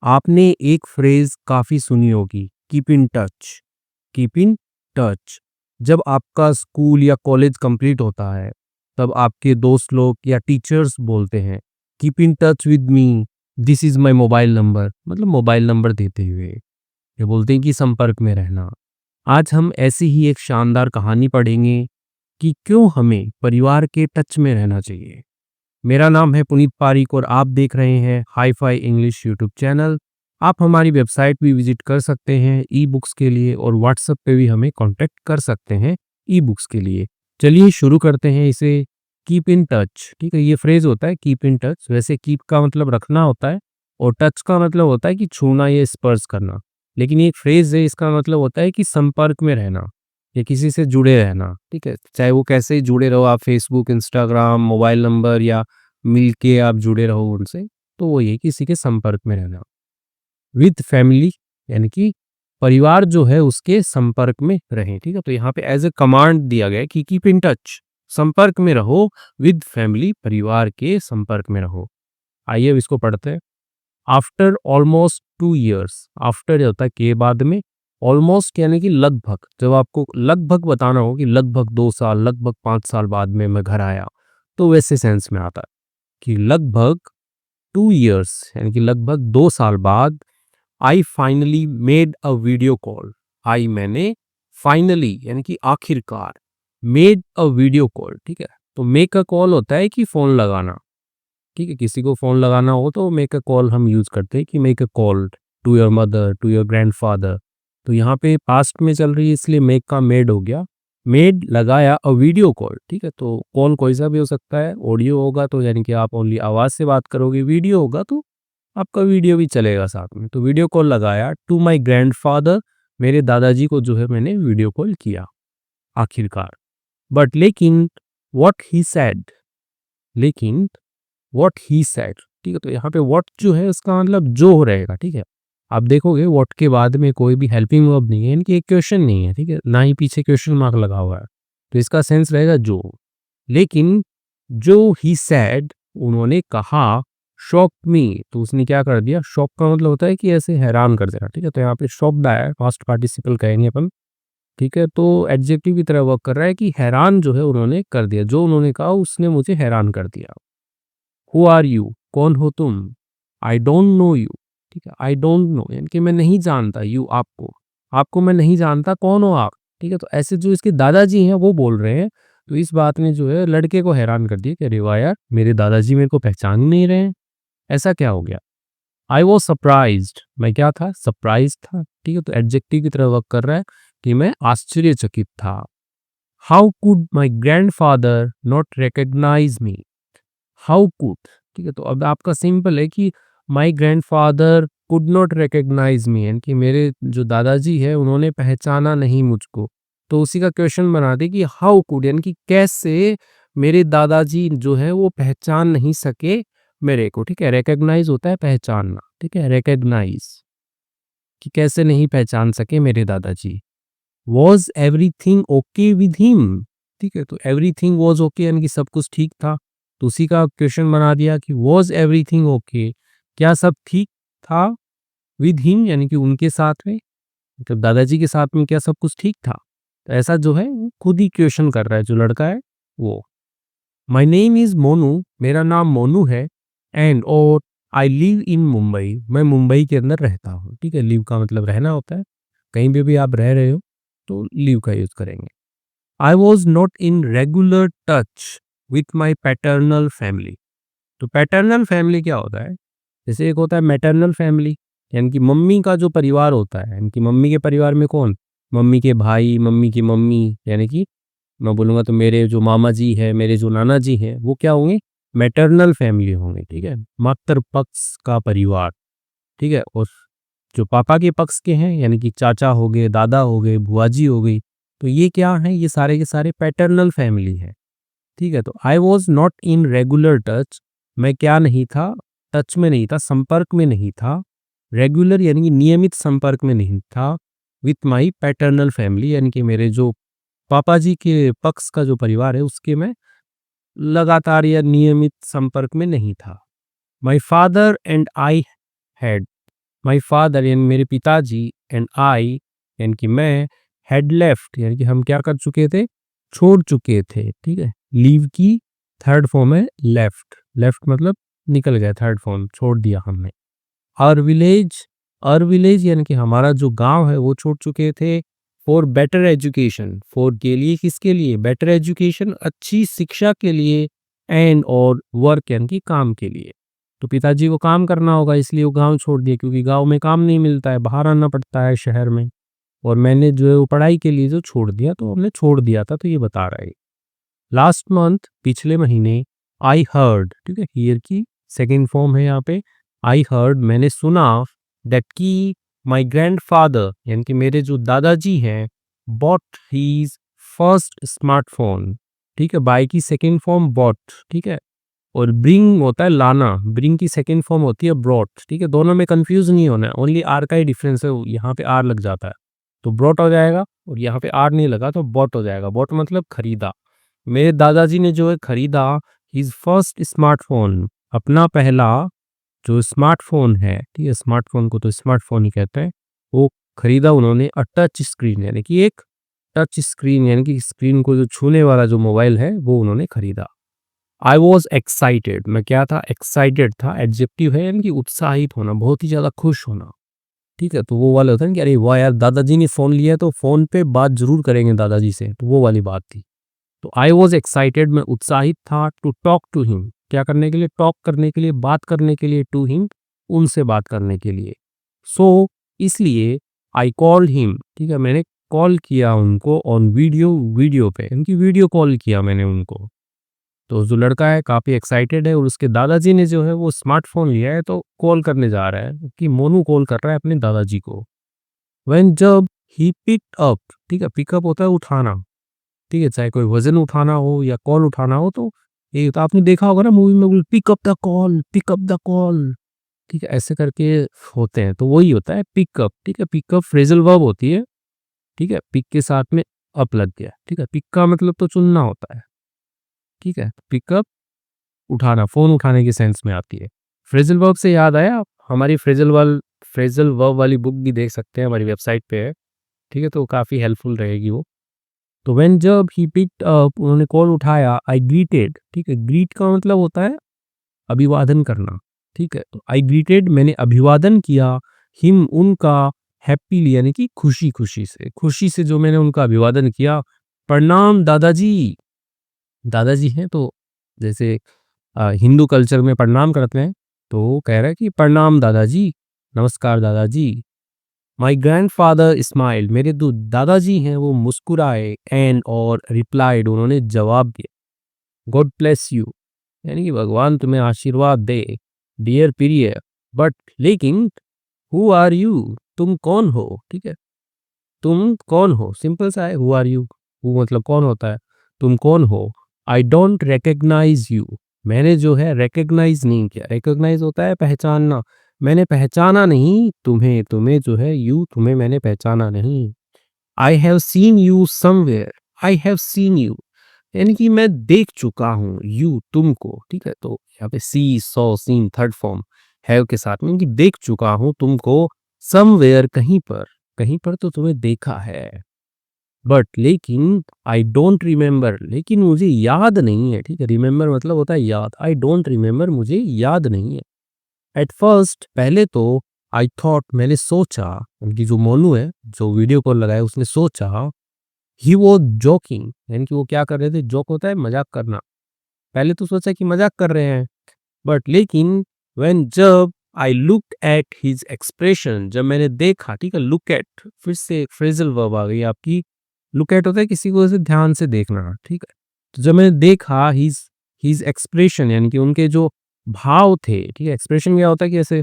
आपने एक फ्रेज काफी सुनी होगी, keep in touch. Keep in touch. जब आपका स्कूल या कॉलेज कंप्लीट होता है, तब आपके दोस्त लोग या टीचर्स बोलते हैं, keep in touch with me, this is my mobile number, मतलब मोबाइल नंबर देते हुए ये बोलते हैं कि संपर्क में रहना। आज हम ऐसी ही एक शानदार कहानी पढ़ेंगे कि क्यों हमें परिवार के टच में रहना चाहिए। मेरा नाम है पुनीत पारिक और आप देख रहे हैं hi fi English YouTube channel. आप हमारी वेबसाइट भी विजिट कर सकते हैं ई बुक्स के लिए, और व्हाट्सएप पे भी हमें कांटेक्ट कर सकते हैं ई बुक्स के लिए। चलिए शुरू करते हैं इसे। कीप इन टच, ठीक है, ये फ्रेज होता है कीप इन टच। वैसे कीप का मतलब रखना होता है और टच का मतलब होता है कि छूना या स्पर्श करना, लेकिन ये एक फ्रेज है, इसका मतलब होता है कि संपर्क में रहना या किसी से जुड़े रहना। ठीक है, चाहे वो कैसे ही जुड़े रहो, आप फेसबुक, इंस्टाग्राम, मोबाइल नंबर या मिल के आप जुड़े रहो उनसे, तो वो ये किसी के संपर्क में रहना। विद फैमिली यानी कि परिवार जो है उसके संपर्क में रहें। ठीक है, तो यहाँ पे एज ए कमांड दिया गया है कि कीप इन टच, संपर्क में रहो, विद फैमिली, परिवार के संपर्क में रहो। आइए अब इसको पढ़ते हैं। आफ्टर ऑलमोस्ट 2 years, आफ्टर होता है के बाद में, ऑलमोस्ट यानी कि लगभग, जब आपको लगभग बताना हो कि लगभग 2 साल, लगभग 5 साल बाद में मैं घर आया, तो वैसे सेंस में आता है कि लगभग 2 years यानी कि लगभग 2 साल बाद, I finally made a video call. I मैंने, फाइनली यानी कि आखिरकार, मेड अ वीडियो कॉल। ठीक है, तो मेक अ कॉल होता है कि फोन लगाना। ठीक है, किसी को फ़ोन लगाना हो तो मेक अ कॉल हम यूज़ करते हैं कि make a call to your mother, to your grandfather. तो यहाँ पे पास्ट में चल रही है इसलिए मेक का मेड हो गया। मेड लगाया अ वीडियो कॉल। ठीक है, तो कॉल कोई सा भी हो सकता है। ऑडियो होगा तो यानी कि आप ओनली आवाज़ से बात करोगे, वीडियो होगा तो आपका वीडियो भी चलेगा साथ में। तो वीडियो कॉल लगाया टू माय ग्रैंडफ़ादर, मेरे दादाजी को जो है मैंने वीडियो कॉल किया आखिरकार। बट लेकिन व्हाट ही सेड, लेकिन व्हाट ही सेड। ठीक है, तो यहाँ पे व्हाट जो है उसका मतलब जो रहेगा। ठीक है, आप देखोगे व्हाट के बाद में कोई भी हेल्पिंग वर्ब नहीं है, इनकी एक क्वेश्चन नहीं है। ठीक है, ना ही पीछे क्वेश्चन मार्क लगा हुआ है, तो इसका सेंस रहेगा जो। लेकिन जो ही सेड, उन्होंने कहा, शॉक मी, तो उसने क्या कर दिया। शॉक का मतलब होता है कि ऐसे हैरान कर देना। ठीक है, तो यहाँ पे शॉक्ड आया है, पास्ट पार्टिसिपल कहेंगे अपन। ठीक है, तो एडजेक्टिव की तरह वर्क कर रहा है कि हैरान जो है उन्होंने कर दिया, जो उन्होंने कहा उसने मुझे हैरान कर दिया। हु आर यू, कौन हो तुम। I don't know you. ठीक है, आई डोंट नो यानी कि मैं नहीं जानता, यू आपको, आपको मैं नहीं जानता, कौन हो आप। ठीक है, तो ऐसे जो इसके दादाजी हैं वो बोल रहे हैं, तो इस बात ने जो है लड़के को हैरान कर दिया कि अरे वाह यार, मेरे दादाजी मेरे को पहचान ही नहीं रहे हैं, ऐसा क्या हो गया। आई वॉज सरप्राइज्ड, मैं क्या था, सरप्राइज था। ठीक है, तो एडजेक्टिव की तरह वर्क कर रहा है कि मैं आश्चर्यचकित था। How could my grandfather not recognise me. How could, ठीक है, तो अब आपका सिंपल है कि my grandfather could not recognise me, यानी कि मेरे जो दादाजी है उन्होंने पहचाना नहीं मुझको। तो उसी का क्वेश्चन बना दे कि हाउ कुड, यानी कि कैसे मेरे दादाजी जो है वो पहचान नहीं सके मेरे को। ठीक है, रिकॉग्नाइज होता है पहचानना। ठीक है, रिकॉग्नाइज कि कैसे नहीं पहचान सके मेरे दादाजी। Was everything okay with him. ठीक है, तो एवरीथिंग वॉज ओके यानी कि सब कुछ ठीक था, तो उसी का क्वेश्चन बना दिया कि वॉज एवरीथिंग ओके, क्या सब ठीक था विद हिम यानी कि उनके साथ में, मतलब दादाजी के साथ में क्या सब कुछ ठीक था। तो ऐसा जो है वो खुद ही क्वेश्चन कर रहा है जो लड़का है वो। माई नेम इज़ मोनू, मेरा नाम मोनू है, एंड और आई लिव इन मुंबई, मैं मुंबई के अंदर रहता हूँ। ठीक है, लिव का मतलब रहना होता है, कहीं पे भी आप रह रहे हो तो लिव का यूज़ करेंगे। I was not in regular touch with my paternal family. तो पैटर्नल फैमिली क्या होता है, जैसे एक होता है मैटरनल फैमिली, यानी कि मम्मी का जो परिवार होता है, यानी कि मम्मी के परिवार में कौन, मम्मी के भाई, मम्मी की मम्मी, यानी कि मैं बोलूँगा तो मेरे जो मामा जी हैं, मेरे जो नाना जी हैं, वो क्या होंगे, मैटरनल फैमिली होंगे। ठीक है, मातृ पक्ष का परिवार। ठीक है, और जो पापा के पक्ष के हैं यानी कि चाचा हो गए, दादा हो गए, बुआ जी हो गई, तो ये क्या है, ये सारे के सारे पैटर्नल फैमिली है। ठीक है, तो I was not in regular touch, मैं क्या नहीं था, टच में नहीं था, संपर्क में नहीं था, रेगुलर यानी कि नियमित संपर्क में नहीं था, विथ माई पैटर्नल फैमिली यानी कि मेरे जो पापा जी के पक्ष का जो परिवार है उसके मैं लगातार या नियमित संपर्क में नहीं था। My father and I had, my father यानी मेरे पिताजी एंड आई यानी कि मैं हैड लेफ्ट यानी कि हम क्या कर चुके थे, छोड़ चुके थे। ठीक है, लीव की थर्ड फॉर्म है लेफ्ट। लेफ्ट मतलब निकल गया, थर्ड फॉर्म छोड़ दिया हमने। आवर विलेज, आवर विलेज यानी कि हमारा जो गांव है वो छोड़ चुके थे फॉर बेटर एजुकेशन। फॉर के लिए, किसके लिए, बेटर एजुकेशन अच्छी शिक्षा के लिए, एंड और वर्क यानी कि काम के लिए। तो पिताजी को काम करना होगा इसलिए वो गांव छोड़ दिया, क्योंकि गांव में काम नहीं मिलता है, बाहर आना पड़ता है शहर में। और मैंने जो है वो पढ़ाई के लिए जो छोड़ दिया, तो हमने छोड़ दिया था, तो ये बता रहा है। लास्ट मंथ पिछले महीने, आई हर्ड, ठीक है, हियर की सेकेंड फॉर्म है यहाँ पे। आई हर्ड मैंने सुना, दैट की माई ग्रैंड फादर यानी कि मेरे जो दादाजी हैं, बॉट हीज फर्स्ट स्मार्टफोन। ठीक है, बाय की सेकेंड फॉर्म बॉट। ठीक है, और ब्रिंग होता है लाना, ब्रिंग की सेकेंड फॉर्म होती है ब्रॉट। ठीक है, दोनों में कंफ्यूज नहीं होना है, ओनली आर का ही डिफरेंस है, यहाँ पे आर लग जाता है तो ब्रॉट हो जाएगा, और यहाँ पे आर नहीं लगा तो बॉट हो जाएगा। बॉट मतलब खरीदा। मेरे दादाजी ने जो है खरीदा हिज फर्स्ट स्मार्टफोन, अपना पहला जो स्मार्टफोन है, ठीक है, स्मार्टफोन को तो स्मार्टफोन ही कहते हैं, वो खरीदा उन्होंने अ टच स्क्रीन यानी कि एक टच स्क्रीन यानी कि स्क्रीन को जो छूने वाला जो मोबाइल है वो उन्होंने खरीदा। आई वॉज एक्साइटेड, मैं क्या था, एक्साइटेड था, एडजेक्टिव है यानी कि उत्साहित होना, बहुत ही ज़्यादा खुश होना। ठीक है, तो वो वाला होता है ना कि अरे वाह यार दादाजी ने फ़ोन लिया तो फ़ोन पे बात ज़रूर करेंगे दादाजी से, तो वो वाली बात थी। तो आई वॉज एक्साइटेड, मैं उत्साहित था, टू टॉक टू हिम, क्या करने के लिए, टॉक करने के लिए, बात करने के लिए, टू हिम उनसे बात करने के लिए। सो इसलिए आई कॉल्ड हिम, ठीक है, मैंने कॉल किया उनको ऑन वीडियो, वीडियो पे उनकी वीडियो कॉल किया मैंने उनको। तो जो लड़का है काफ़ी एक्साइटेड है, और उसके दादाजी ने जो है वो स्मार्टफोन लिया है तो कॉल करने जा रहा है, कि मोनू कॉल कर रहा है अपने दादाजी को। व्हेन जब ही पिक्ड अप, ठीक है, पिकअप होता है उठाना। ठीक है, चाहे कोई वजन उठाना हो या कॉल उठाना हो, तो ये तो आपने देखा होगा ना मूवी में, बोल pick up the call, pick up the call. ठीक है, ऐसे करके होते हैं, तो वही होता है पिकअप। ठीक है, पिकअप फ्रेजल वर्ब होती है। ठीक है, पिक के साथ में अप लग गया। ठीक है, पिक का मतलब तो चुनना होता है। ठीक है, पिकअप उठाना, फोन उठाने के सेंस में आती है। फ्रेजल वर्ब से याद आया, आप हमारी फ्रेजल वर्ब वाली बुक भी देख सकते हैं, हमारी वेबसाइट पे है। ठीक है, तो काफ़ी हेल्पफुल रहेगी वो। तो व्हेन जब ही पिक्ड अप, उन्होंने कॉल उठाया, आई ग्रीटेड। ठीक है, ग्रीट का मतलब होता है अभिवादन करना। ठीक है, तो आई ग्रीटेड मैंने अभिवादन किया, हिम उनका, हैप्पीली यानी कि खुशी खुशी से, खुशी से जो मैंने उनका अभिवादन किया। प्रणाम दादाजी, दादाजी हैं तो जैसे हिंदू कल्चर में प्रणाम करते हैं, तो वो कह रहा है कि प्रणाम दादाजी, नमस्कार दादाजी। माई ग्रैंडफादर स्माइल्ड, मेरे जो दादाजी हैं वो मुस्कुराए, एंड और रिप्लाइड उन्होंने जवाब दिया, गॉड ब्लेस यू यानी कि भगवान तुम्हें आशीर्वाद दे, डियर प्रिय, बट लेकिन हु आर यू, तुम कौन हो। ठीक है, तुम कौन हो, सिंपल सा है, हु आर यू। हु मतलब कौन होता है, तुम कौन हो। आई डोंट रिकग्नाइज यू, मैंने जो है रिकग्नाइज नहीं किया, रिकग्नाइज होता है पहचानना, मैंने पहचाना नहीं तुम्हें, तुम्हें जो है यू, तुम्हें मैंने पहचाना नहीं। I have seen you somewhere, I have seen you यानी कि मैं देख चुका हूँ, यू तुमको। ठीक है, तो यहाँ पे see, saw, seen third form have के साथ में, कि देख चुका हूँ तुमको, समवेयर कहीं पर, कहीं पर तो तुम्हें देखा है। बट लेकिन आई डोंट रिमेंबर, लेकिन मुझे याद नहीं है। ठीक है, रिमेंबर मतलब होता है याद, आई डोंट रिमेंबर मुझे याद नहीं है। एट फर्स्ट पहले तो, आई थॉट मैंने सोचा, उनकी जो मोनू है जो वीडियो कॉल लगाया उसने सोचा, ही वो जोकिंग यानी कि वो क्या कर रहे थे, जोक होता है मजाक करना। पहले तो सोचा कि मजाक कर रहे हैं, बट लेकिन व्हेन जब I look at his expression, जब मैंने देखा। ठीक है, लुक एट फिर से एक फ्रेजल वर्ब आ गई आपकी। लुक एट होता है किसी को ऐसे ध्यान से देखना। ठीक है, तो जब मैंने देखा हिज हिज एक्सप्रेशन यानी कि उनके जो भाव थे। ठीक है, एक्सप्रेशन क्या होता है कि ऐसे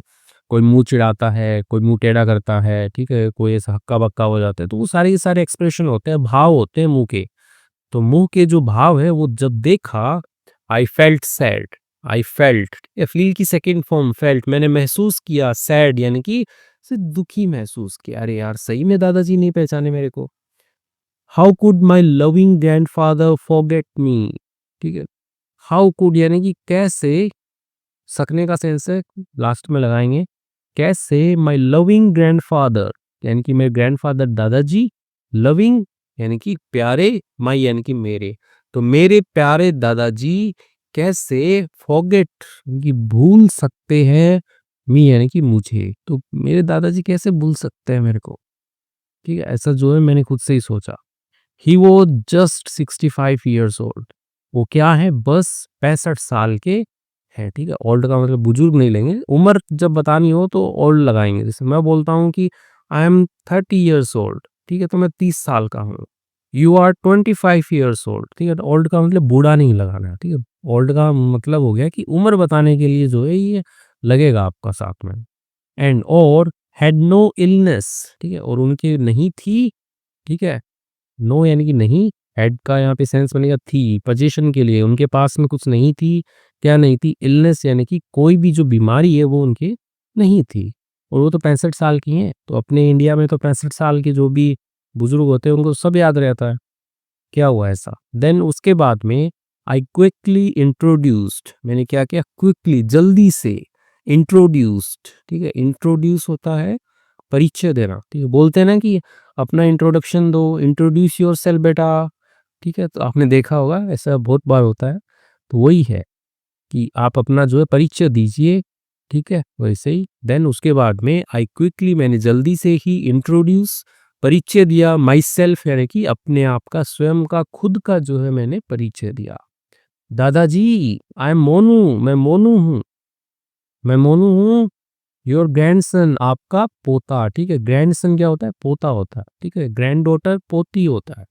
कोई मुंह चिढ़ाता है, कोई मुंह टेढ़ा करता है, ठीक है, कोई ऐसा हक्का बक्का हो जाता है, तो वो सारे के सारे एक्सप्रेशन होते हैं, भाव होते हैं मुंह के। तो मुंह के जो भाव है वो जब देखा, I felt sad, I felt, feel की सेकेंड फॉर्म फेल्ट, मैंने महसूस किया, सैड यानी कि दुखी महसूस किया, अरे यार सही में दादाजी नहीं पहचाने मेरे को। How could my loving grand father forget me. ठीक है, हाउ कुड यानी कि कैसे, सकने का सेंस है लास्ट में लगाएंगे, कैसे माय लविंग ग्रैंडफादर यानी कि मेरे ग्रैंडफादर दादाजी, लविंग यानी कि प्यारे, माय यानी कि मेरे, तो मेरे प्यारे दादाजी कैसे फॉरगेट यानी कि भूल सकते हैं मी यानी कि मुझे, तो मेरे दादाजी कैसे भूल सकते हैं मेरे को, ठीक है, ऐसा जो है मैंने खुद से ही सोचा। ही वो जस्ट 65 ईयर्स ओल्ड, वो क्या है बस 65 साल के हैं, ठीक है। ओल्ड का मतलब बुजुर्ग नहीं लेंगे, उम्र जब बतानी हो तो ओल्ड लगाएंगे। जैसे मैं बोलता हूँ कि आई एम 30 ईयर्स ओल्ड, ठीक है, तो मैं 30 साल का हूँ। यू आर 25 ईयर्स ओल्ड, ठीक है, तो ओल्ड का मतलब बूढ़ा नहीं लगाना है, ठीक है। ओल्ड का मतलब हो गया कि उम्र बताने के लिए जो है ये लगेगा आपका साथ में। एंड और हैड नो इलनेस, ठीक है, और उनकी नहीं थी, ठीक है, नो यानी कि नहीं, हैड का यहाँ पे सेंस बनेगा थी, पोजीशन के लिए उनके पास में कुछ नहीं थी, क्या नहीं थी, इलनेस यानी कि कोई भी जो बीमारी है वो उनके नहीं थी, और वो तो 65 साल की हैं, तो अपने इंडिया में तो 65 साल के जो भी बुजुर्ग होते हैं उनको सब याद रहता है, क्या हुआ ऐसा। देन उसके बाद में आई क्विकली इंट्रोड्यूस्ड, मैंने क्या किया, क्विकली जल्दी से, इंट्रोड्यूस्ड, ठीक है, इंट्रोड्यूस होता है परिचय देना, ठीक है, बोलते हैं ना कि अपना इंट्रोडक्शन दो, इंट्रोड्यूस योरसेल्फ बेटा, ठीक है, तो आपने देखा होगा ऐसा बहुत बार होता है, तो वही है कि आप अपना जो है परिचय दीजिए, ठीक है, वैसे ही। देन उसके बाद में आई क्विकली, मैंने जल्दी से ही इंट्रोड्यूस परिचय दिया, माई सेल्फ यानी कि अपने आप का, स्वयं का, खुद का जो है मैंने परिचय दिया। दादाजी आई एम मोनू, मैं मोनू हूँ, मैं मोनू हूँ, योर ग्रैंडसन आपका पोता, ठीक है, ग्रैंडसन क्या होता है, पोता होता है, ठीक है, ग्रैंड डॉटर पोती होता है,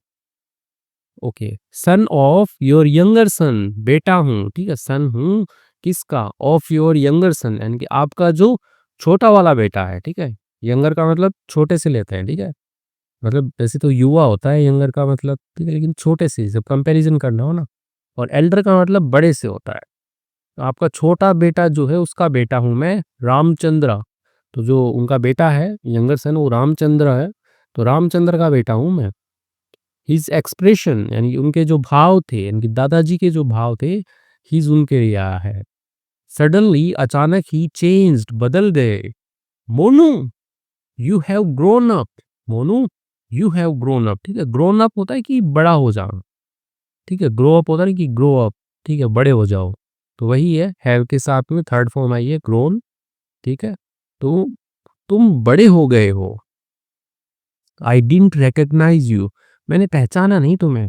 okay. Son of your younger son, बेटा हूँ, ठीक है, सन हूँ किसका, ऑफ योर यंगर सन यानी कि आपका जो छोटा वाला बेटा है, ठीक है, यंगर का मतलब छोटे से लेते हैं, ठीक है, मतलब वैसे तो युवा होता है यंगर का मतलब, ठीक है, लेकिन छोटे से जब कंपैरिजन करना हो ना, और एल्डर का मतलब बड़े से होता है, तो आपका छोटा बेटा जो है उसका बेटा हूँ मैं, रामचंद्र, तो जो उनका बेटा है यंगर सन वो रामचंद्र है, तो रामचंद्र का बेटा हूँ मैं। हिज एक्सप्रेशन यानी कि उनके जो भाव थे, यानी कि दादाजी के जो भाव थे, हिज उनके लिए आया है। सडनली अचानक ही चेंज्ड बदल गए, Monu you have grown up, Monu you have grown up, ठीक है, ग्रोन अप होता है कि बड़ा हो जाओ, ठीक है, ग्रो अप होता है कि ग्रो अप, ठीक है, बड़े हो जाओ, तो वही है, हैव के साथ में थर्ड फॉर्म आई है ग्रोन, ठीक है, तो तुम बड़े हो गए हो। आई डिडंट रिकॉग्नाइज यू, मैंने पहचाना नहीं तुम्हें।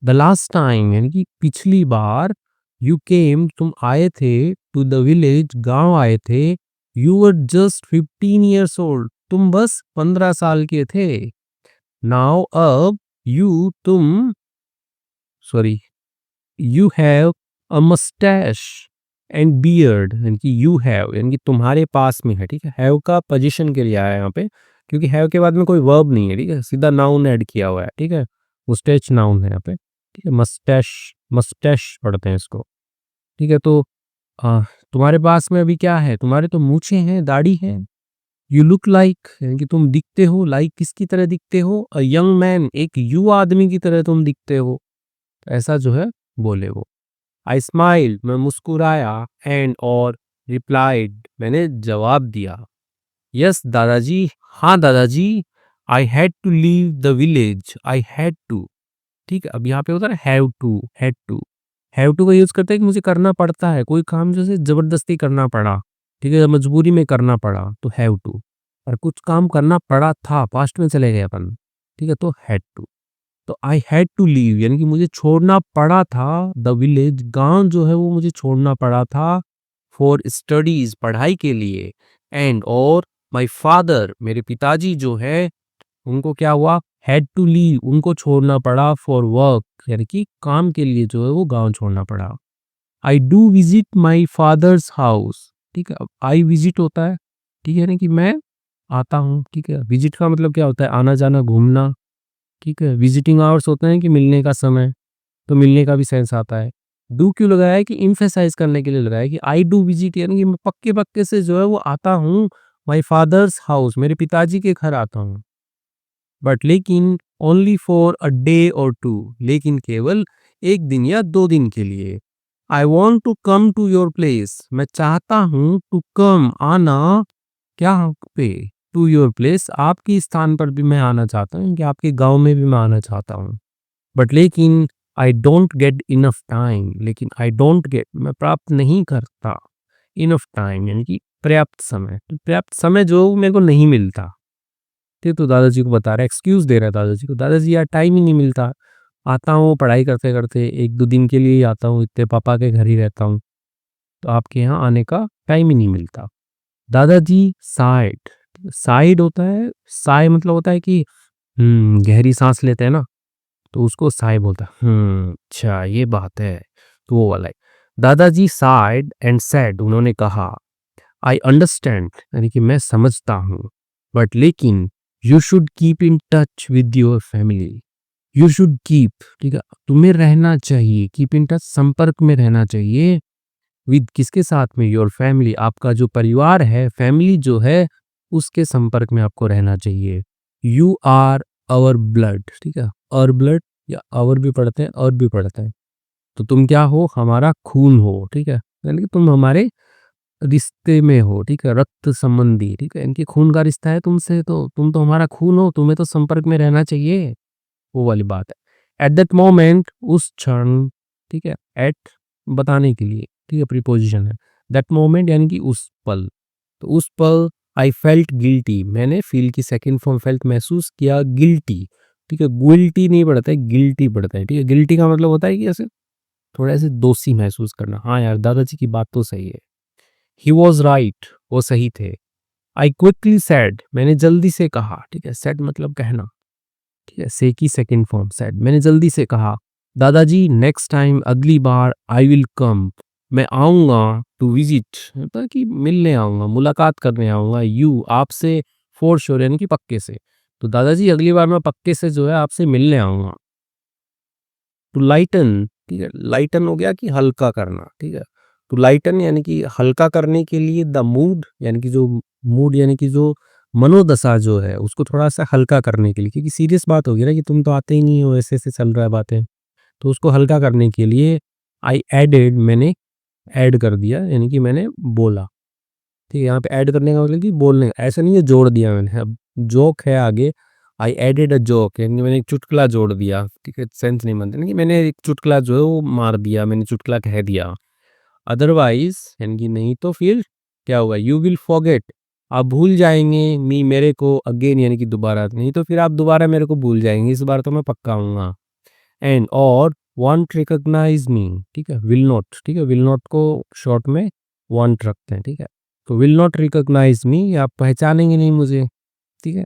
द लास्ट टाइम यानी कि पिछली बार, यू केम तुम आए थे, टू द विलेज गांव आए थे, you were just 15 years old, तुम बस 15 साल के थे। नाउ अब यू तुम, sorry, you have a moustache and beard, यानी कि यू हैव यानी कि तुम्हारे पास में है, ठीक है, हैव का पोजीशन के लिए आया है यहाँ पे, क्योंकि हैव के बाद में कोई वर्ब नहीं है, ठीक है, सीधा नाउन ऐड किया हुआ है, ठीक है, मुस्टैच नाउन है यहाँ पे, ठीक है, मस्टैश, मस्टैश पढ़ते हैं इसको, ठीक है, तो आ, तुम्हारे पास में अभी क्या है, तुम्हारे तो मूछें हैं, दाढ़ी है। यू लुक लाइक यानी कि तुम दिखते हो, लाइक किसकी तरह दिखते हो, अ यंग मैन, एक युवा आदमी की तरह तुम दिखते हो, ऐसा जो है बोले वो। आई स्माइल्ड, मैं मुस्कुराया, एंड और रिप्लाइड, मैंने जवाब दिया, यस दादाजी, हाँ दादाजी, I had to leave the village, I had to, ठीक है, अब यहाँ पे होता है have to, had to, have to का यूज करते हैं कि मुझे करना पड़ता है, कोई काम जैसे जबरदस्ती करना पड़ा, ठीक है, मजबूरी में करना पड़ा तो हैव टू, और कुछ काम करना पड़ा था, पास्ट में चले गए अपन, ठीक है, तो हैड टू, तो आई हैड टू लीव यानी कि मुझे छोड़ना पड़ा था, द विलेज गांव जो है वो मुझे छोड़ना पड़ा था, फॉर स्टडीज पढ़ाई के लिए, एंड और माय फादर मेरे पिताजी जो है उनको क्या हुआ, हैड टू लीव उनको छोड़ना पड़ा, फॉर वर्क यानी कि काम के लिए जो है वो गांव छोड़ना पड़ा। I do visit my father's house, ठीक है, अब आई विजिट होता है, ठीक है ना, कि मैं आता हूँ, ठीक है, विजिट का मतलब क्या होता है, आना जाना घूमना, ठीक है, विजिटिंग आवर्स होते हैं कि मिलने का समय, तो मिलने का भी सेंस आता है। डू क्यों लगाया है कि इम्फेसाइज करने के लिए लगाया है कि आई डू विजिट यानी कि मैं पक्के पक्के से जो है वो आता हूँ, माई फादर्स हाउस मेरे पिताजी के घर आता हूँ, बट लेकिन ओनली फॉर अ डे और टू, लेकिन केवल एक दिन या 2 दिन के लिए। I want to come to your place, मैं चाहता हूँ टू कम आना, क्या पे? टू योर प्लेस, आपके स्थान पर भी मैं आना चाहता हूँ, कि आपके गाँव में भी मैं आना चाहता हूँ। बट लेकिन I don't get enough time, लेकिन आई डोंट गेट मैं प्राप्त नहीं करता इनफ टाइम यानी कि पर्याप्त समय, तो पर्याप्त समय जो मेरे को नहीं मिलता। ठीक है, तो दादाजी को बता रहा है, एक्सक्यूज़ दे रहा है दादाजी को, दादाजी यार टाइम ही नहीं मिलता। आता हूँ पढ़ाई करते-करते 1-2 दिन के लिए ही आता हूँ, इतने पापा के घर ही रहता हूँ, तो आपके यहाँ आने का टाइम ही नहीं मिलता। दादाजी साइड, साइड होता है, साय मतलब होता है कि गहरी साँस लेते हैं ना, तो उसको साय बोलता है। अच्छा ये बात है, तो वो वाला है। दादाजी साइड एंड सेड, उन्होंने कहा, आई अंडरस्टैंड यानी कि मैं समझता हूँ, बट लेकिन you should keep in touch with your family. You should keep, ठीक है, तुम्हें रहना चाहिए, कीप इन टच संपर्क में रहना चाहिए, विद किसके साथ में, योर फैमिली, आपका जो परिवार है, फैमिली जो है, उसके संपर्क में आपको रहना चाहिए। यू आर आवर ब्लड, ठीक है, और ब्लड या आवर भी पढ़ते हैं और भी पढ़ते हैं, तो तुम क्या हो, हमारा खून हो, ठीक है, यानी कि तुम हमारे रिश्ते में हो, ठीक है, रक्त संबंधी, ठीक है, इनके खून का रिश्ता है तुमसे, तो तुम तो हमारा खून हो, तुम्हें तो संपर्क में रहना चाहिए, वो वाली बात है। एट दैट मोमेंट, उस क्षण, ठीक है, एट बताने के लिए, ठीक है, प्रीपोजिशन है, दैट मोमेंट यानी कि उस पल, तो उस पल आई फेल्ट गिल्टी, मैंने फील की सेकंड फॉर्म फेल्ट महसूस किया, गिल्टी, ठीक है, गुइल्टी नहीं पड़ता है, गिल्टी पड़ता है, ठीक है, गिल्टी का मतलब होता है कि ऐसे थोड़ा ऐसे दोषी महसूस करना, हाँ यार दादाजी की बात तो सही है। ही वॉज राइट, वो सही थे। आई क्विकली सेड, मैंने जल्दी से कहा, ठीक है, सेड मतलब कहना, ठीक है, से की सेकंड फॉर्म सेड, मैंने जल्दी से कहा, दादाजी नेक्स्ट टाइम, अगली बार, आई विल कम, मैं आऊँगा, टू विजिट मतलब कि मिलने आऊँगा, मुलाकात करने आऊँगा, यू आपसे, फॉर श्योर यानी कि पक्के से, तो दादाजी अगली बार मैं पक्के से जो है आपसे मिलने आऊँगा। टू लाइटन, ठीक है, लाइटन हो गया कि हल्का करना, ठीक है, टू लाइटन यानी कि हल्का करने के लिए, द मूड यानी कि जो मूड यानी कि जो मनोदशा जो है उसको थोड़ा सा हल्का करने के लिए, क्योंकि सीरियस बात होगी ना कि तुम तो आते ही नहीं हो, ऐसे ऐसे चल रहा है बातें, तो उसको हल्का करने के लिए आई एडेड, मैंने ऐड कर दिया यानी कि मैंने बोला, ठीक है, यहाँ पे ऐड करने का मतलब कि बोलने का, ऐसा नहीं है जोड़ दिया मैंने, अब जोक है आगे, आई एडेड अ जोक यानी कि मैंने एक चुटकुला जोड़ दिया, ठीक है, सेंस नहीं बनता ना कि मैंने एक चुटकुला जो है वो मार दिया, मैंने चुटकुला कह दिया। अदरवाइज यानी कि नहीं तो फिर क्या होगा, यू विल फॉरगेट, आप भूल जाएंगे, मी मेरे को, अगेन यानी कि दोबारा, नहीं तो फिर आप दोबारा मेरे को भूल जाएंगे, इस बार तो मैं पक्का आऊँगा। एंड और वॉन्ट रिकॉग्नाइज मी, ठीक है, विल नॉट, ठीक है, विल नॉट को शॉर्ट में वॉन्ट रखते हैं, ठीक है, तो विल नॉट रिकॉग्नाइज मी, आप पहचानेंगे नहीं मुझे, ठीक है,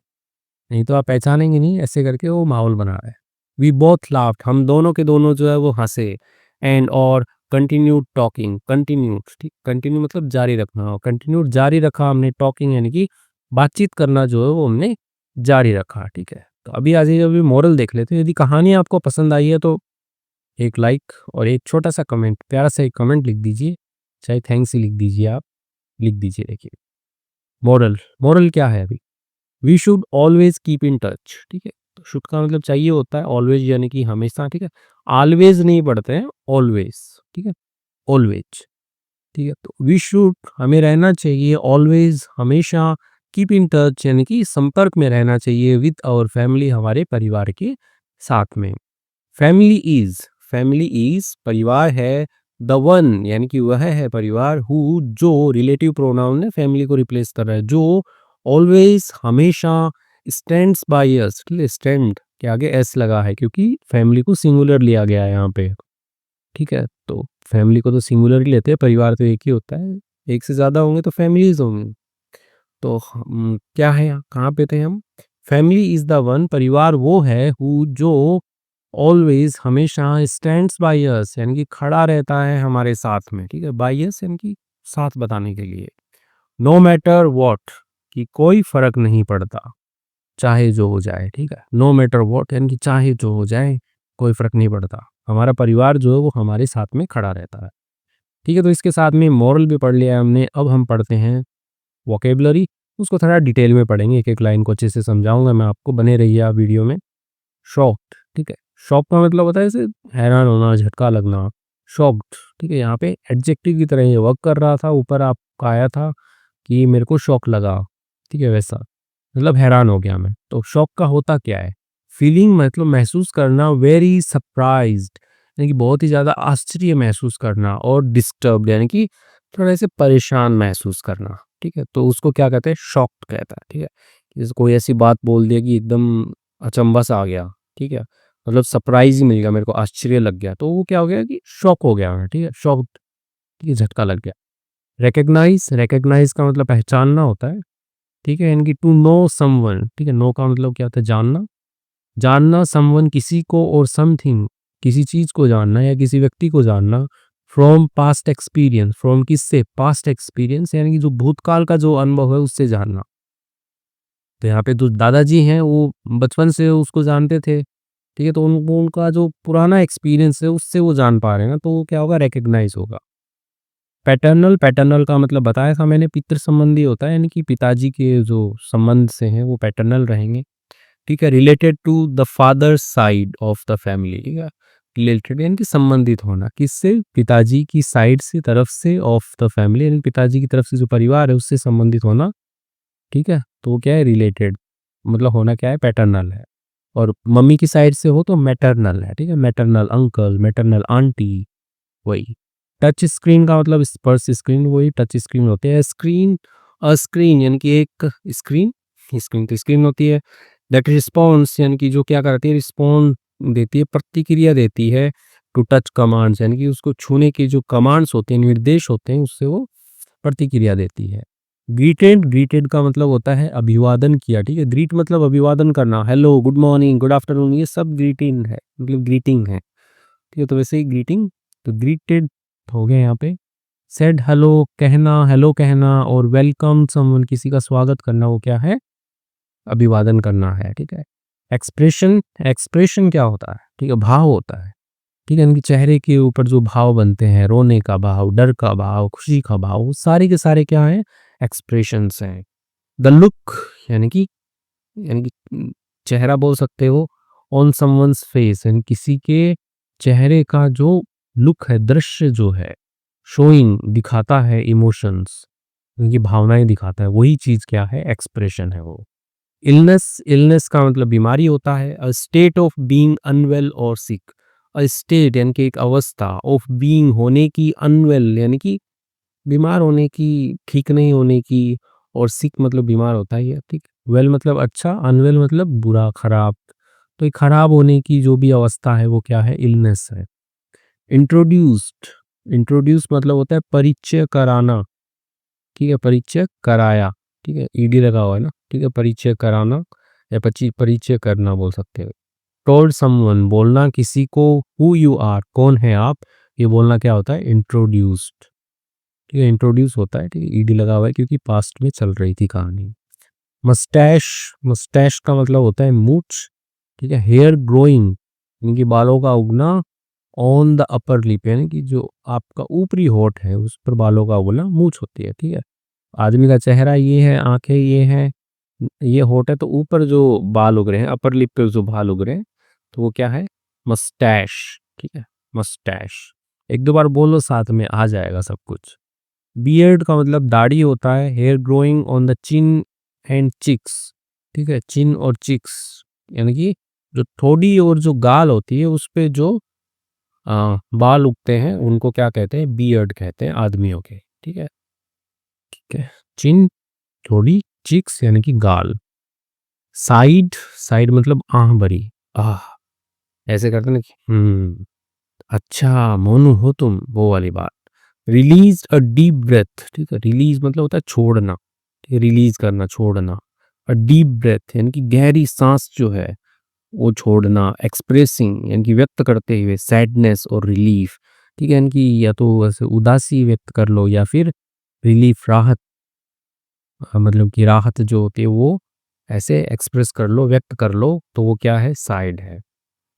नहीं तो आप पहचानेंगे नहीं, ऐसे करके वो माहौल बना रहा है। वी बोथ लाफ्ड, हम दोनों के दोनों जो है वो हंसे, एंड और कंटिन्यू टॉकिंग, कंटिन्यू, ठीक, कंटिन्यू मतलब जारी रखना, कंटिन्यू जारी रखा हमने, टॉकिंग यानी कि बातचीत करना जो है वो हमने जारी रखा, ठीक है। तो अभी आज ये अभी मॉरल देख लेते हैं, यदि कहानी आपको पसंद आई है तो एक लाइक और एक छोटा सा कमेंट, प्यारा सा एक कमेंट लिख दीजिए, चाहे थैंक्स ही लिख दीजिए, आप लिख दीजिए। देखिए मॉरल, मॉरल क्या है अभी, we should always keep in touch, ठीक है, तो शुड का मतलब चाहिए होता है, ऑलवेज यानी कि हमेशा, ठीक है, ऑलवेज नहीं पढ़ते हैं, ऑलवेज, ठीक है, ऑलवेज, ठीक है, तो वी शुड हमें रहना चाहिए, ऑलवेज हमेशा, कीप इन टच यानी कि संपर्क में रहना चाहिए, विद आवर फैमिली, हमारे परिवार के साथ में। फैमिली इज, फैमिली इज परिवार है, द वन यानी कि वह है परिवार, हु जो रिलेटिव प्रोनाउन है, फैमिली को रिप्लेस कर रहा है, जो ऑलवेज हमेशा, स्टैंड्स बाय अस, ठीक है, स्टैंड के आगे एस लगा है क्योंकि फैमिली को सिंगुलर लिया गया है यहाँ पे, ठीक है, तो फैमिली को तो सिंगुलर ही लेते हैं, परिवार तो एक ही होता है, एक से ज़्यादा होंगे तो फैमिलीज होंगी, तो हम क्या है यहाँ कहाँ पे थे हम, फैमिली इज द वन, परिवार वो है, हु जो ऑलवेज हमेशा, स्टैंड्स बाय अस यानी कि खड़ा रहता है हमारे साथ में, ठीक है, बाय अस यानी कि साथ बताने के लिए, नो मैटर वॉट कि कोई फर्क नहीं पड़ता, चाहे जो हो जाए, ठीक है, नो मैटर वॉट यानी कि चाहे जो हो जाए कोई फर्क नहीं पड़ता, हमारा परिवार जो है वो हमारे साथ में खड़ा रहता है, ठीक है। तो इसके साथ में मॉरल भी पढ़ लिया हमने, अब हम पढ़ते हैं वोकेबलरी, उसको थोड़ा डिटेल में पढ़ेंगे, एक एक लाइन को अच्छे से समझाऊंगा मैं आपको, बने रहिए आप वीडियो में। शॉक्ड, ठीक है, शॉक का मतलब होता है जैसे हैरान होना, झटका लगना, शॉक्ड, ठीक है, यहाँ पे एडजेक्टिव की तरह ये वर्क कर रहा था, ऊपर आपका आया था कि मेरे को शॉक लगा, ठीक है वैसा, मतलब हैरान हो गया मैं। तो शॉक का होता क्या है? फीलिंग मतलब महसूस करना, वेरी सरप्राइज्ड यानी कि बहुत ही ज़्यादा आश्चर्य महसूस करना, और डिस्टर्ब्ड यानी कि थोड़ा ऐसे परेशान महसूस करना, ठीक है? तो उसको क्या कहते हैं? शॉक्ड कहता है, ठीक है? जैसे कोई ऐसी बात बोल दिया कि एकदम अचंभा सा आ गया, ठीक है? मतलब सरप्राइज़ ही मिल गया मेरे को, आश्चर्य लग गया, तो वो क्या हो गया कि शॉक हो गया मैं, ठीक है? शॉक्ड, ठीक है, झटका लग गया। रिकॉग्नाइज़ का मतलब पहचानना होता है, ठीक है? यानी कि टू नो समवन, ठीक है? नो का मतलब क्या होता है? जानना। जानना समवन किसी को, और समथिंग किसी चीज़ को जानना या किसी व्यक्ति को जानना, फ्रॉम पास्ट एक्सपीरियंस, फ्रॉम किससे? पास्ट एक्सपीरियंस यानी कि जो भूतकाल का जो अनुभव है उससे जानना। तो यहाँ पे जो दादाजी हैं वो बचपन से उसको जानते थे, ठीक है? तो उनको उनका जो पुराना एक्सपीरियंस है उससे वो जान पा रहे हैं ना, तो वो क्या होगा? रिकॉग्नाइज़ होगा। पैटर्नल का मतलब बताया था मैंने, पितृ संबंधी होता है, यानी कि पिताजी के जो संबंध से हैं वो पैटर्नल रहेंगे, ठीक है? Related to the father side of the family, ठीक है? रिलेटेड यानी कि संबंधित होना, किससे? पिताजी की साइड से, तरफ से, ऑफ द फैमिली यानी पिताजी की तरफ से जो परिवार है उससे संबंधित होना, ठीक है? तो वो क्या है? रिलेटेड, मतलब होना क्या है? पैटर्नल है। और मम्मी की साइड से हो तो मैटरनल है, ठीक है? मैटरनल अंकल, मैटरनल आंटी, वही। टच स्क्रीन का मतलब स्पर्श स्क्रीन, वही टच स्क्रीन होते हैं। स्क्रीन, स्क्रीन यानी कि एक स्क्रीन, स्क्रीन तो स्क्रीन होती है। दैट रिस्पॉन्स यानी कि जो क्या करती है? रिस्पॉन्ड देती है, प्रतिक्रिया देती है टू टच कमांड्स, यानी कि उसको छूने के जो कमांड्स होते हैं, निर्देश होते हैं, उससे वो प्रतिक्रिया देती है। ग्रीटेड का मतलब होता है अभिवादन किया, ठीक है? ग्रीट मतलब अभिवादन करना, hello, good morning, good afternoon, ये सब ग्रीटिंग है, मतलब ग्रीटिंग है, ठीक है? तो वैसे ही ग्रीटिंग, तो ग्रीटेड हो गया यहाँ पे। सेड हेलो कहना, और वेलकम समवन किसी का स्वागत करना, वो क्या है? अभिवादन करना है, ठीक है? एक्सप्रेशन क्या होता है? ठीक है, भाव होता है, ठीक है? इनके चेहरे के ऊपर जो भाव बनते हैं, रोने का भाव, डर का भाव, खुशी का भाव, वो सारे के सारे क्या हैं? एक्सप्रेशंस हैं। द लुक यानी कि चेहरा बोल सकते हो, ऑन समवन्स फेस यानी किसी के चेहरे का जो लुक है, दृश्य जो है, शोइंग दिखाता है इमोशंस, उनकी भावनाएं दिखाता है, वही चीज क्या है? एक्सप्रेशन है वो। इलनेस का मतलब बीमारी होता है। A state of being unwell और सिक, अ स्टेट यानी कि एक अवस्था, ऑफ बीइंग होने की, अनवेल यानी कि बीमार होने की, ठीक नहीं होने की, और सिक मतलब बीमार होता ही है, ठीक? वेल मतलब अच्छा, अनवेल मतलब बुरा, खराब। तो ये खराब होने की जो भी अवस्था है वो क्या है? इलनेस है। इंट्रोड्यूस्ड, इंट्रोड्यूस मतलब होता है परिचय कराना, ठीक है? परिचय कराया, ठीक है? ईडी लगा हुआ है ना, ठीक है? परिचय कराना या परिचय करना बोल सकते हो। टोल्ड समवन बोलना किसी को, हु यू आर कौन है आप, ये बोलना क्या होता है? इंट्रोड्यूस्ड, ठीक है? इंट्रोड्यूस होता है, ठीक है? ईडी लगा हुआ है क्योंकि पास्ट में चल रही थी कहानी। मस्टैश, मस्टैश का मतलब होता है मूंछ, ठीक है? हेयर ग्रोइंग यानी कि बालों का उगना, ऑन द अपर लिप यानी कि जो आपका ऊपरी होंठ है उस पर बालों का उगना मूंछ होती है, ठीक है? आदमी का चेहरा ये है, आंखें ये हैं, ये होंठ है, तो ऊपर जो बाल उग रहे हैं, अपर लिप पे जो बाल उग रहे हैं, तो वो क्या है? मस्टैश, ठीक है? मस्टैश, एक दो बार बोलो साथ में आ जाएगा सब कुछ। बियर्ड का मतलब दाढ़ी होता है। Hair growing on the chin and cheeks, ठीक है? चिन और चिक्स यानी कि जो ठोड़ी और जो गाल होती है उस पे जो बाल उगते हैं उनको क्या कहते हैं? बियर्ड कहते हैं आदमियों के, ठीक है? ठीक है, चिन, ठोड़ी, चिक्स यानी कि गाल। साइड, साइड मतलब आह भरी, आह, ऐसे करते हैं ना कि अच्छा मोनू हो तुम, वो वाली बात। रिलीज अ डीप ब्रेथ, ठीक है? रिलीज मतलब होता है छोड़ना, ठीक है? रिलीज करना, छोड़ना। अ डीप ब्रेथ यानी कि गहरी सांस जो है वो छोड़ना। एक्सप्रेसिंग यानी कि व्यक्त करते हुए, सैडनेस और रिलीफ, ठीक है? यानी कि या तो वैसे उदासी व्यक्त कर लो या फिर रिलीफ, राहत, मतलब कि राहत जो होती है वो ऐसे एक्सप्रेस कर लो, व्यक्त कर लो, तो वो क्या है? साइड है।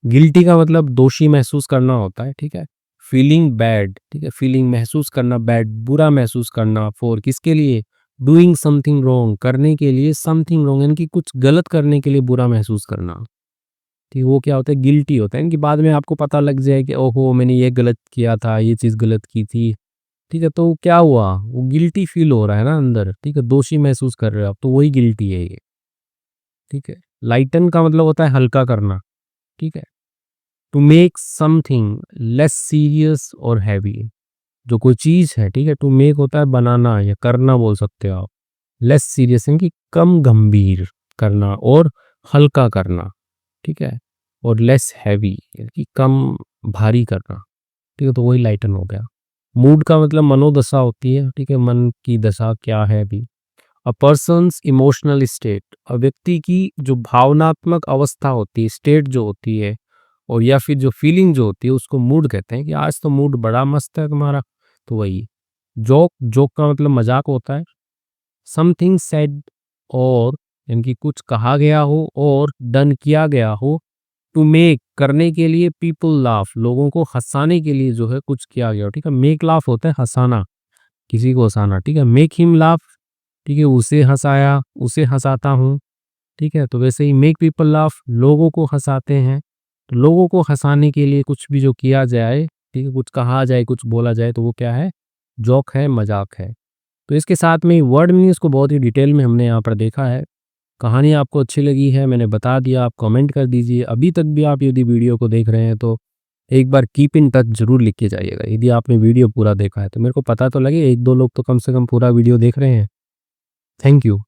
गिल्टी का मतलब दोषी महसूस करना होता है, ठीक है? फीलिंग बैड, ठीक है? फीलिंग महसूस करना, बैड बुरा महसूस करना, फॉर किसके लिए? डूइंग समथिंग रॉन्ग करने के लिए, समथिंग रॉन्ग यानी कि कुछ गलत करने के लिए बुरा महसूस करना, ठीक, वो क्या होता है? गिल्टी होता है, इनकी बाद में आपको पता लग जाए कि ओहो मैंने ये गलत किया था, ये चीज़ गलत की थी, ठीक है, तो क्या हुआ, वो गिल्टी फील हो रहा है ना अंदर, ठीक है, दोषी महसूस कर रहे हो आप, तो वही गिल्टी है ये। ठीक है, लाइटन का मतलब होता है हल्का करना। ठीक है, to make something less serious और हैवी, जो कोई चीज है, ठीक है, टू मेक होता है बनाना या करना बोल सकते हो आप, लेस सीरियस यानी कि कम गंभीर करना और हल्का करना। ठीक है, और लेस हैवी यानी कि कम भारी करना। ठीक है, तो वही लाइटन हो गया। मूड का मतलब मनोदशा होती है, ठीक है, मन की दशा क्या है अभी। अ पर्सन्स इमोशनल स्टेट, व्यक्ति की जो भावनात्मक अवस्था होती है, स्टेट जो होती है, और या फिर जो फीलिंग जो होती है उसको मूड कहते हैं, कि आज तो मूड बड़ा मस्त है तुम्हारा, तो वही। जोक, जोक का मतलब मजाक होता है। समथिंग सेड, और यानी कि कुछ कहा गया हो और डन किया गया हो, टू मेक करने के लिए, पीपल लाफ लोगों को हंसाने के लिए जो है कुछ किया गया हो। ठीक है, मेक लाफ होता है हंसाना, किसी को हंसाना। ठीक है, मेक हिम लाफ, ठीक है, उसे हंसाया, उसे हंसाता हूँ। ठीक है, तो वैसे ही मेक पीपल लाफ लोगों को हंसाते हैं, तो लोगों को हंसाने के लिए कुछ भी जो किया जाए, ठीक है, कुछ कहा जाए, कुछ बोला जाए, तो वो क्या है, जोक है, मजाक है। तो इसके साथ में वर्ड मीनिंग्स को बहुत ही डिटेल में हमने यहाँ पर देखा है। कहानी आपको अच्छी लगी है, मैंने बता दिया, आप कमेंट कर दीजिए। अभी तक भी आप यदि वीडियो को देख रहे हैं तो एक बार कीप इन टच जरूर लिख के जाइएगा। यदि आपने वीडियो पूरा देखा है तो मेरे को पता तो लगे, एक दो लोग तो कम से कम पूरा वीडियो देख रहे हैं। Thank you.